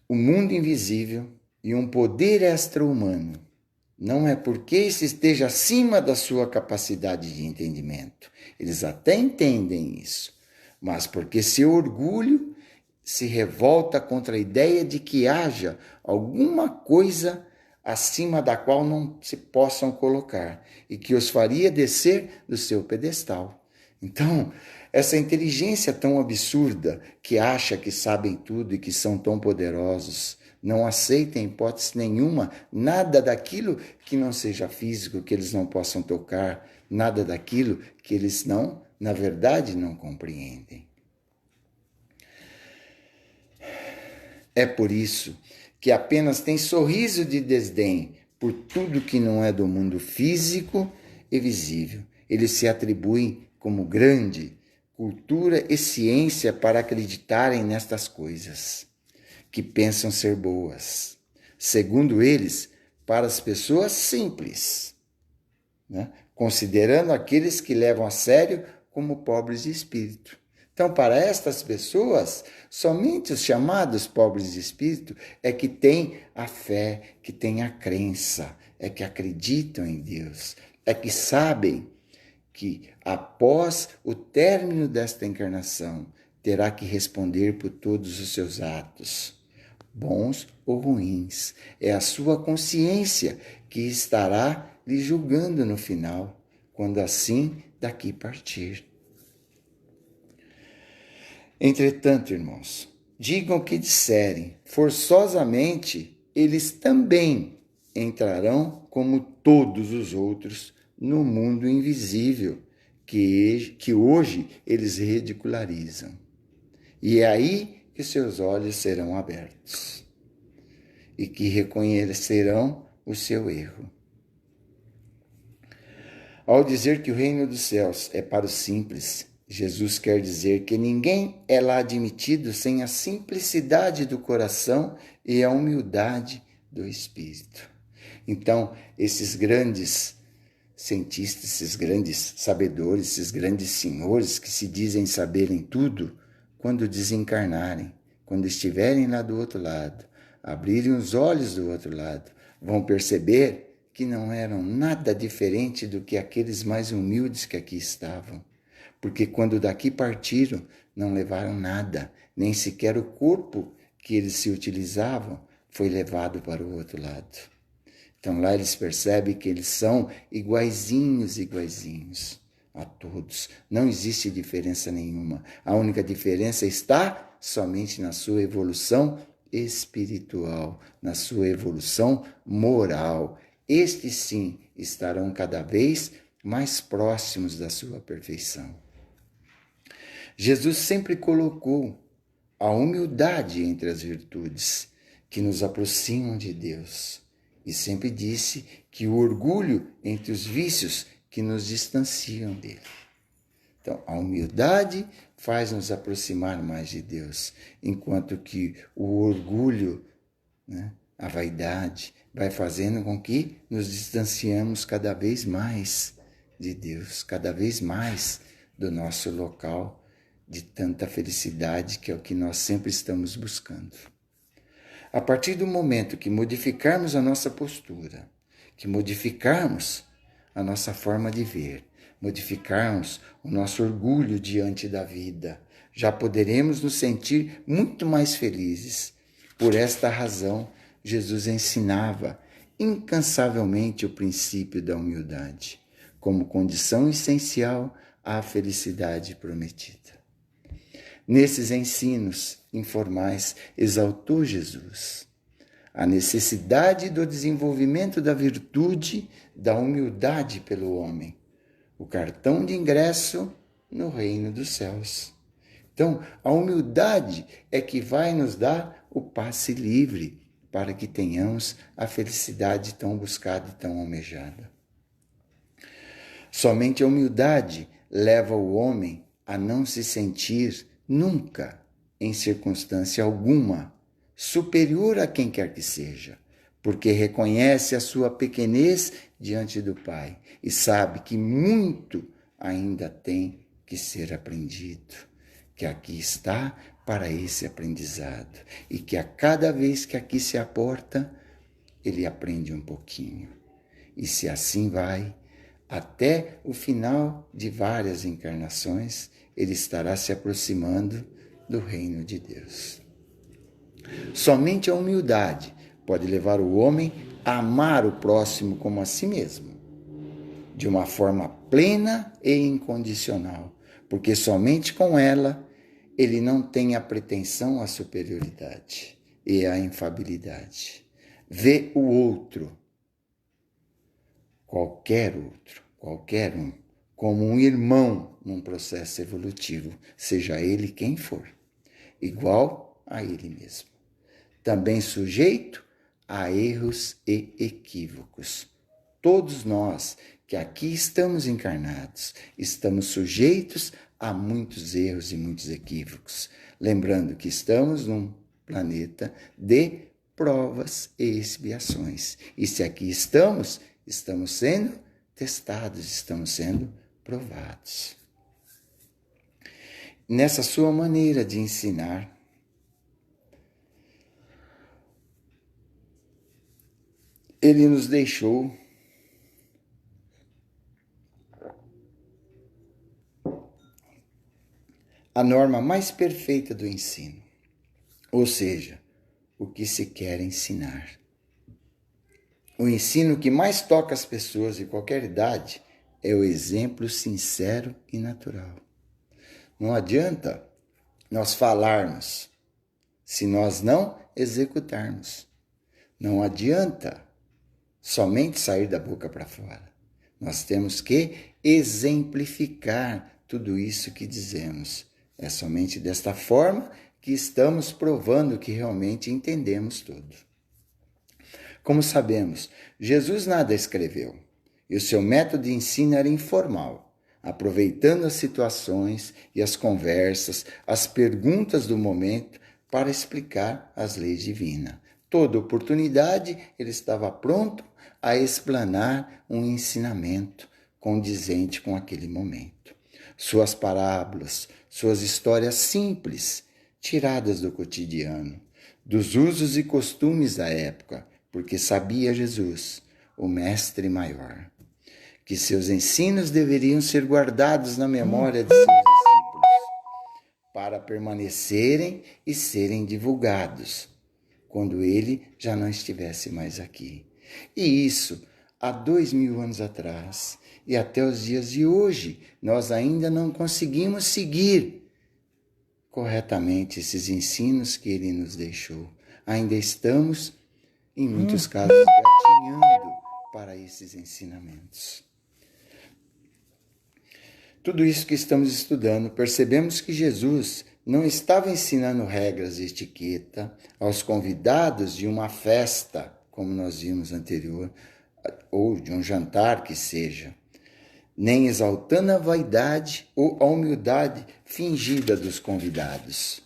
o mundo invisível e um poder extra-humano, não é porque isso esteja acima da sua capacidade de entendimento. Eles até entendem isso, mas porque seu orgulho se revolta contra a ideia de que haja alguma coisa acima da qual não se possam colocar e que os faria descer do seu pedestal. Então, essa inteligência tão absurda que acha que sabem tudo e que são tão poderosos, não aceita em hipótese nenhuma nada daquilo que não seja físico, que eles não possam tocar, nada daquilo que eles não, na verdade, não compreendem. É por isso que apenas tem sorriso de desdém por tudo que não é do mundo físico e visível. Eles se atribuem como grande cultura e ciência para acreditarem nestas coisas, que pensam ser boas, segundo eles, para as pessoas simples, né? Considerando aqueles que levam a sério como pobres de espírito. Então, para estas pessoas, somente os chamados pobres de espírito é que têm a fé, que têm a crença, é que acreditam em Deus, é que sabem que após o término desta encarnação terá que responder por todos os seus atos, bons ou ruins. É a sua consciência que estará lhe julgando no final, quando assim daqui partir. Entretanto, irmãos, digam o que disserem, forçosamente eles também entrarão como todos os outros no mundo invisível que hoje eles ridicularizam. E é aí que seus olhos serão abertos e que reconhecerão o seu erro. Ao dizer que o reino dos céus é para os simples, Jesus quer dizer que ninguém é lá admitido sem a simplicidade do coração e a humildade do espírito. Então, esses grandes cientistas, esses grandes sabedores, esses grandes senhores que se dizem saberem tudo, quando desencarnarem, quando estiverem lá do outro lado, abrirem os olhos do outro lado, vão perceber que não eram nada diferente do que aqueles mais humildes que aqui estavam. Porque quando daqui partiram, não levaram nada, nem sequer o corpo que eles se utilizavam foi levado para o outro lado. Então lá eles percebem que eles são iguaizinhos a todos. Não existe diferença nenhuma. A única diferença está somente na sua evolução espiritual, na sua evolução moral. Estes sim estarão cada vez mais próximos da sua perfeição. Jesus sempre colocou a humildade entre as virtudes que nos aproximam de Deus e sempre disse que o orgulho entre os vícios que nos distanciam dele. Então, a humildade faz nos aproximar mais de Deus, enquanto que o orgulho, né, a vaidade, vai fazendo com que nos distanciamos cada vez mais de Deus, cada vez mais do nosso local de tanta felicidade, que é o que nós sempre estamos buscando. A partir do momento que modificarmos a nossa postura, que modificarmos a nossa forma de ver, modificarmos o nosso orgulho diante da vida, já poderemos nos sentir muito mais felizes. Por esta razão, Jesus ensinava incansavelmente o princípio da humildade, como condição essencial à felicidade prometida. Nesses ensinos informais, exaltou Jesus a necessidade do desenvolvimento da virtude da humildade pelo homem, o cartão de ingresso no reino dos céus. Então, a humildade é que vai nos dar o passe livre para que tenhamos a felicidade tão buscada e tão almejada. Somente a humildade leva o homem a não se sentir nunca, em circunstância alguma, superior a quem quer que seja, porque reconhece a sua pequenez diante do Pai e sabe que muito ainda tem que ser aprendido, que aqui está para esse aprendizado e que a cada vez que aqui se aporta, ele aprende um pouquinho. E se assim vai, até o final de várias encarnações, ele estará se aproximando do reino de Deus. Somente a humildade pode levar o homem a amar o próximo como a si mesmo, de uma forma plena e incondicional, porque somente com ela ele não tem a pretensão à superioridade e à infabilidade. Vê o outro, qualquer um, como um irmão num processo evolutivo, seja ele quem for, igual a ele mesmo. Também sujeito a erros e equívocos. Todos nós que aqui estamos encarnados, estamos sujeitos a muitos erros e muitos equívocos. Lembrando que estamos num planeta de provas e expiações. E se aqui estamos sendo testados, estamos sendo provados. Nessa sua maneira de ensinar, ele nos deixou a norma mais perfeita do ensino, ou seja, o que se quer ensinar. O ensino que mais toca as pessoas de qualquer idade é o exemplo sincero e natural. Não adianta nós falarmos se nós não executarmos. Não adianta somente sair da boca para fora. Nós temos que exemplificar tudo isso que dizemos. É somente desta forma que estamos provando que realmente entendemos tudo. Como sabemos, Jesus nada escreveu e o seu método de ensino era informal, aproveitando as situações e as conversas, as perguntas do momento para explicar as leis divinas. Toda oportunidade ele estava pronto a explanar um ensinamento condizente com aquele momento. Suas parábolas, suas histórias simples, tiradas do cotidiano, dos usos e costumes da época, porque sabia Jesus, o mestre maior, que seus ensinos deveriam ser guardados na memória de seus discípulos, para permanecerem e serem divulgados, quando ele já não estivesse mais aqui. E isso há 2000 anos atrás, e até os dias de hoje, nós ainda não conseguimos seguir corretamente esses ensinos que ele nos deixou. Ainda estamos, em muitos casos, gatinhando para esses ensinamentos. Tudo isso que estamos estudando, percebemos que Jesus não estava ensinando regras de etiqueta aos convidados de uma festa, como nós vimos anterior, ou de um jantar que seja. nem exaltando a vaidade ou a humildade fingida dos convidados.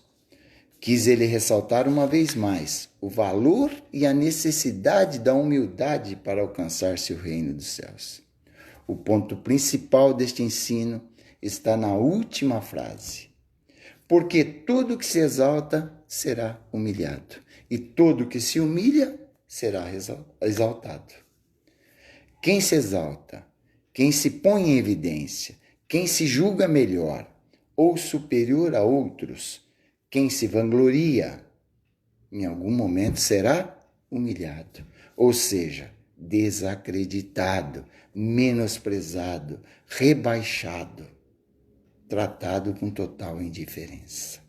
Quis ele ressaltar uma vez mais o valor e a necessidade da humildade para alcançar-se o reino dos céus. O ponto principal deste ensino está na última frase. Porque todo que se exalta será humilhado, e todo que se humilha será exaltado. Quem se exalta, quem se põe em evidência, quem se julga melhor ou superior a outros, quem se vangloria, em algum momento será humilhado, ou seja, desacreditado, menosprezado, rebaixado, tratado com total indiferença.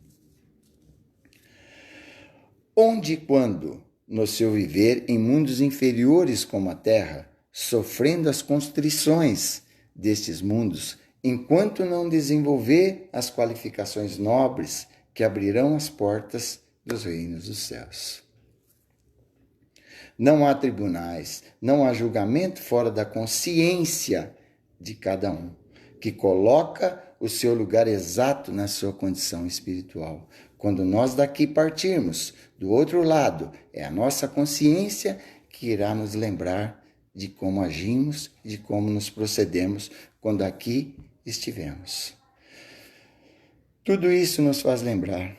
Onde e quando, no seu viver em mundos inferiores como a Terra, sofrendo as constrições destes mundos, enquanto não desenvolver as qualificações nobres que abrirão as portas dos reinos dos céus. Não há tribunais, não há julgamento fora da consciência de cada um, que coloca o seu lugar exato na sua condição espiritual. Quando nós daqui partirmos, do outro lado, é a nossa consciência que irá nos lembrar de como agimos, de como nos procedemos quando aqui estivemos. Tudo isso nos faz lembrar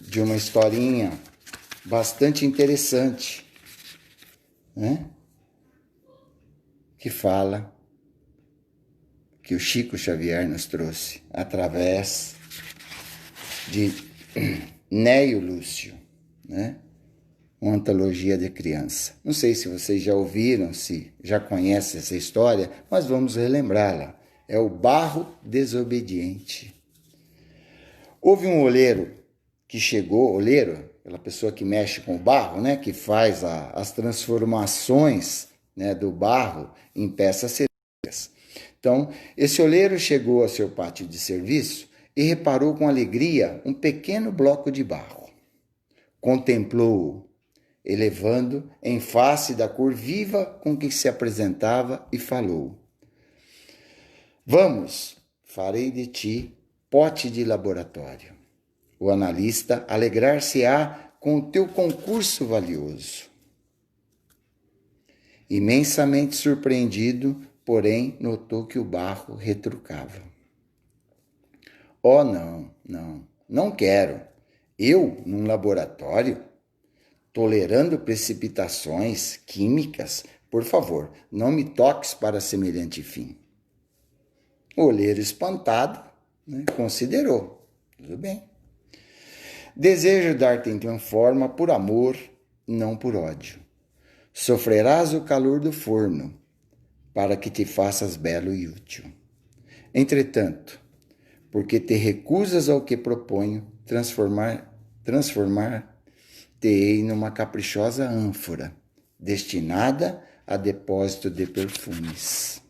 de uma historinha bastante interessante, né? Que fala que o Chico Xavier nos trouxe através de Neio Lúcio, né? Uma antologia de criança. Não sei se vocês já ouviram, se já conhecem essa história, mas vamos relembrá-la. É o barro desobediente. Houve um oleiro que chegou, oleiro, aquela pessoa que mexe com o barro, né? Que faz as transformações, né, do barro em peças cerâmicas. Então, esse oleiro chegou ao seu pátio de serviço e reparou com alegria um pequeno bloco de barro. Contemplou-o, elevando em face da cor viva com que se apresentava e falou: Vamos, farei de ti pote de laboratório. O analista alegrar-se-á com o teu concurso valioso. Imensamente surpreendido, porém, notou que o barro retrucava. Oh, não quero. Eu, num laboratório, tolerando precipitações químicas, por favor, não me toques para semelhante fim. O oleiro espantado, né, considerou. Tudo bem. Desejo dar-te então forma por amor, não por ódio. Sofrerás o calor do forno, para que te faças belo e útil. Entretanto, porque te recusas ao que proponho, transformar-te-ei numa caprichosa ânfora, destinada a depósito de perfumes.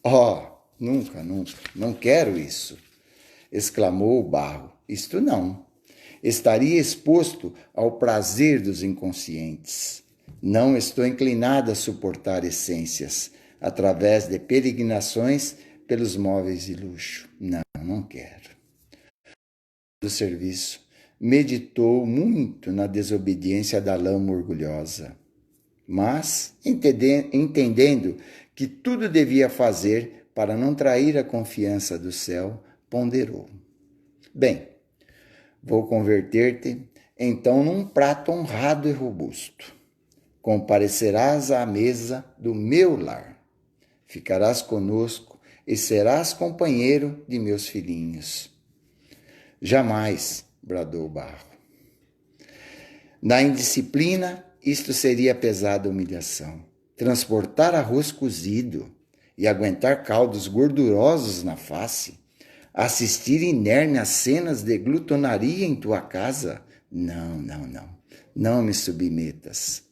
Oh, nunca, não quero isso, exclamou o barro. Isto não. Estaria exposto ao prazer dos inconscientes. Não estou inclinado a suportar essências através de peregrinações pelos móveis de luxo. Não quero. Do serviço, meditou muito na desobediência da lama orgulhosa, mas, entendendo que tudo devia fazer para não trair a confiança do céu, ponderou. Bem, vou converter-te então num prato honrado e robusto. Comparecerás à mesa do meu lar. Ficarás conosco e serás companheiro de meus filhinhos. Jamais, bradou o barro. Na indisciplina, isto seria pesada humilhação. Transportar arroz cozido e aguentar caldos gordurosos na face, assistir inerne a cenas de glutonaria em tua casa? Não me submetas.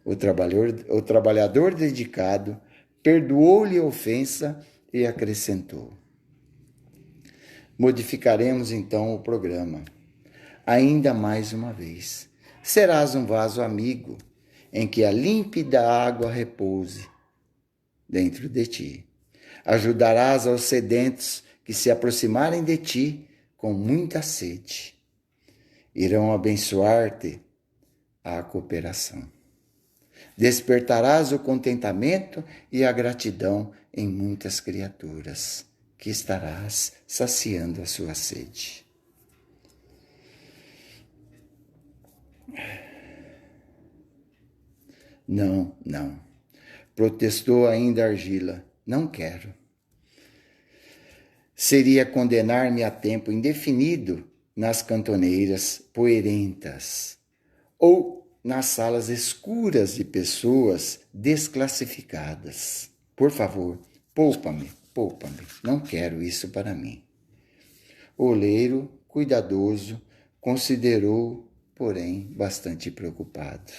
O trabalhador dedicado perdoou-lhe a ofensa e acrescentou: Modificaremos então o programa. Ainda mais uma vez. Serás um vaso amigo, em que a límpida água repouse. dentro de ti. Ajudarás aos sedentos que se aproximarem de ti com muita sede. Irão abençoar-te a cooperação. Despertarás o contentamento e a gratidão em muitas criaturas, que estarás saciando a sua sede. Não, não. Protestou ainda a argila. Não quero. Seria condenar-me a tempo indefinido nas cantoneiras poeirentas ou nas salas escuras de pessoas desclassificadas. Por favor, poupa-me, poupa-me. Não quero isso para mim. O oleiro, cuidadoso, considerou, porém, bastante preocupado.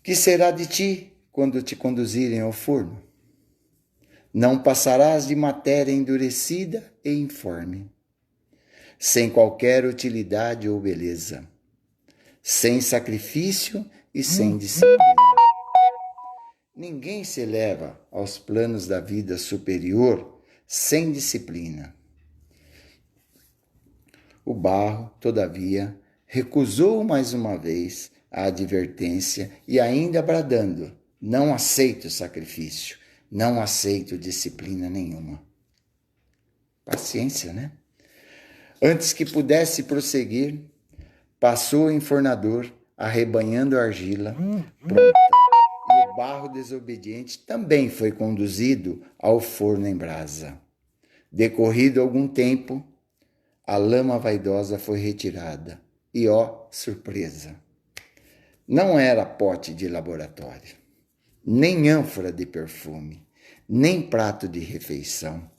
Que será de ti quando te conduzirem ao forno? Não passarás de matéria endurecida e informe, sem qualquer utilidade ou beleza, sem sacrifício e sem disciplina. Ninguém se eleva aos planos da vida superior sem disciplina. O barro, todavia, recusou mais uma vez a advertência e ainda bradando: não aceito sacrifício, não aceito disciplina nenhuma. Paciência, né? Antes que pudesse prosseguir, passou o enfornador, arrebanhando a argila pronta, e o barro desobediente também foi conduzido ao forno em brasa. Decorrido algum tempo, a lama vaidosa foi retirada, e ó, surpresa! Não era pote de laboratório, nem ânfora de perfume, nem prato de refeição,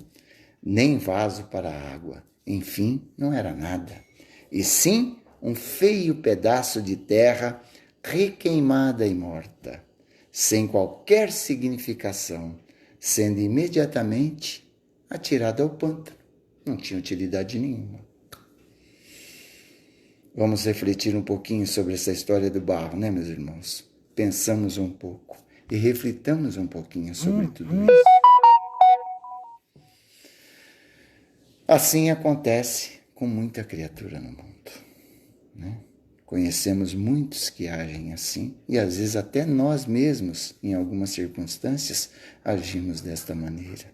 nem vaso para água, enfim, não era nada, e sim um feio pedaço de terra requeimada e morta, sem qualquer significação, sendo imediatamente atirada ao pântano. Não tinha utilidade nenhuma. Vamos refletir um pouquinho sobre essa história do barro, né, meus irmãos? Pensamos um pouco e reflitamos um pouquinho sobre tudo isso. Assim acontece com muita criatura no mundo, né? Conhecemos muitos que agem assim e às vezes até nós mesmos, em algumas circunstâncias, agimos desta maneira.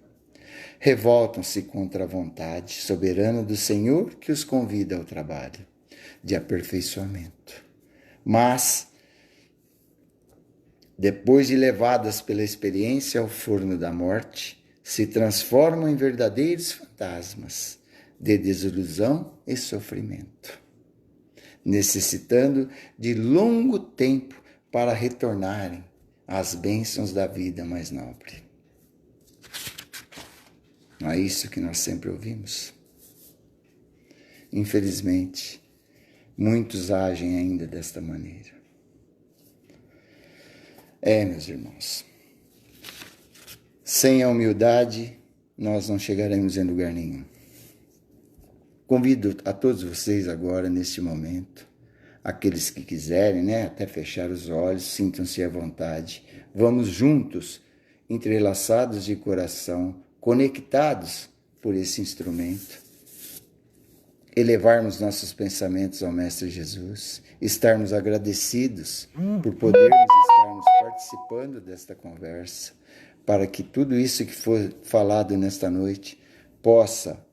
Revoltam-se contra a vontade soberana do Senhor que os convida ao trabalho de aperfeiçoamento. Mas, depois de levadas pela experiência ao forno da morte, se transformam em verdadeiros fantasmas de desilusão e sofrimento, necessitando de longo tempo para retornarem às bênçãos da vida mais nobre. Não é isso que nós sempre ouvimos? Infelizmente, muitos agem ainda desta maneira. Meus irmãos, sem a humildade, nós não chegaremos em lugar nenhum. Convido a todos vocês agora, neste momento, aqueles que quiserem, né, até fechar os olhos, sintam-se à vontade. Vamos juntos, entrelaçados de coração, conectados por esse instrumento, elevarmos nossos pensamentos ao Mestre Jesus, estarmos agradecidos por podermos estarmos participando desta conversa, para que tudo isso que foi falado nesta noite possa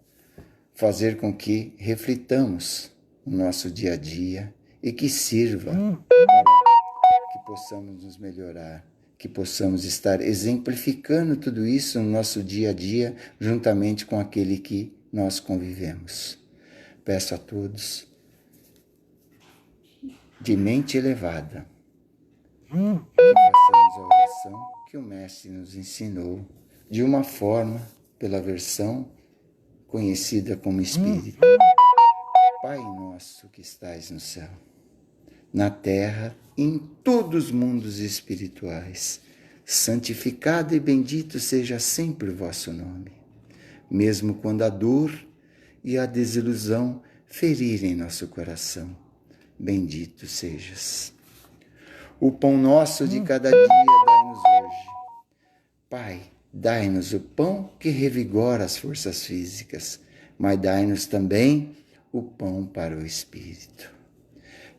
fazer com que reflitamos no nosso dia a dia e que sirva para que possamos nos melhorar, que possamos estar exemplificando tudo isso no nosso dia a dia, juntamente com aquele que nós convivemos. Peço a todos, de mente elevada, que façamos a oração que o Mestre nos ensinou, de uma forma, pela versão conhecida como Espírita. Pai nosso que estais no céu, na terra e em todos os mundos espirituais, santificado e bendito seja sempre o vosso nome, mesmo quando a dor e a desilusão ferirem nosso coração. Bendito sejas. O pão nosso de cada dia dai-nos hoje. Pai, dai-nos o pão que revigora as forças físicas, mas dai-nos também o pão para o espírito.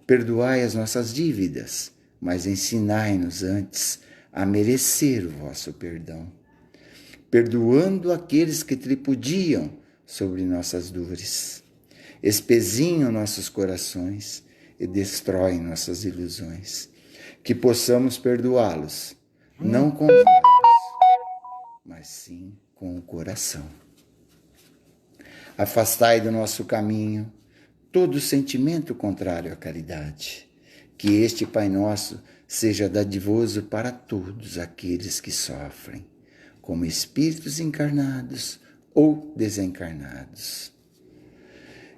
Perdoai as nossas dívidas, mas ensinai-nos antes a merecer o vosso perdão, perdoando aqueles que tripudiam sobre nossas dores, espezinham nossos corações e destroem nossas ilusões. Que possamos perdoá-los, não com os lábios, mas sim com o coração. Afastai do nosso caminho todo sentimento contrário à caridade. Que este Pai Nosso seja dadivoso para todos aqueles que sofrem, como espíritos encarnados ou desencarnados.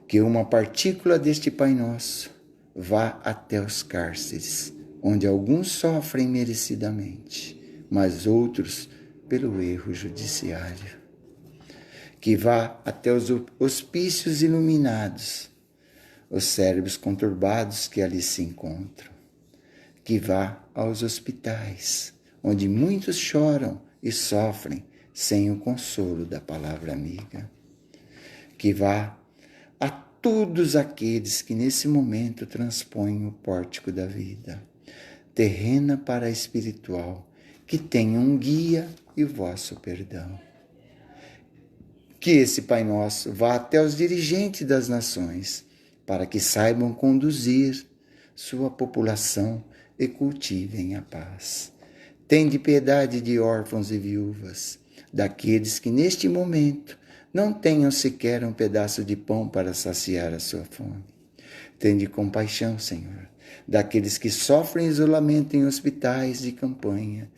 Que uma partícula deste Pai Nosso vá até os cárceres, onde alguns sofrem merecidamente, mas outros pelo erro judiciário. Que vá até os hospícios iluminados, os cérebros conturbados que ali se encontram. Que vá aos hospitais, onde muitos choram e sofrem sem o consolo da palavra amiga. Que vá a todos aqueles que nesse momento transpõem o pórtico da vida, terrena para a espiritual, que tenham um guia e o vosso perdão. Que esse Pai Nosso vá até os dirigentes das nações, para que saibam conduzir sua população e cultivem a paz. Tende piedade de órfãos e viúvas, daqueles que neste momento não tenham sequer um pedaço de pão para saciar a sua fome. Tende compaixão, Senhor, daqueles que sofrem isolamento em hospitais de campanha,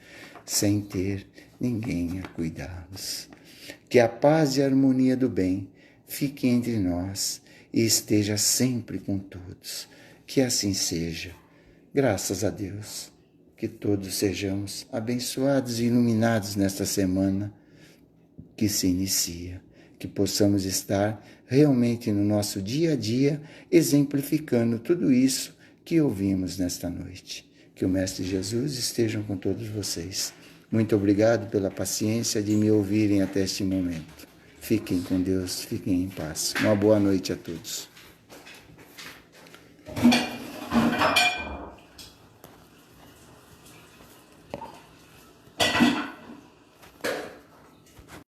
sem ter ninguém a cuidá-los. Que a paz e a harmonia do bem fiquem entre nós e esteja sempre com todos. Que assim seja. Graças a Deus. Que todos sejamos abençoados e iluminados nesta semana que se inicia. Que possamos estar realmente no nosso dia a dia exemplificando tudo isso que ouvimos nesta noite. Que o Mestre Jesus esteja com todos vocês. Muito obrigado pela paciência de me ouvirem até este momento. Fiquem com Deus, fiquem em paz. Uma boa noite a todos.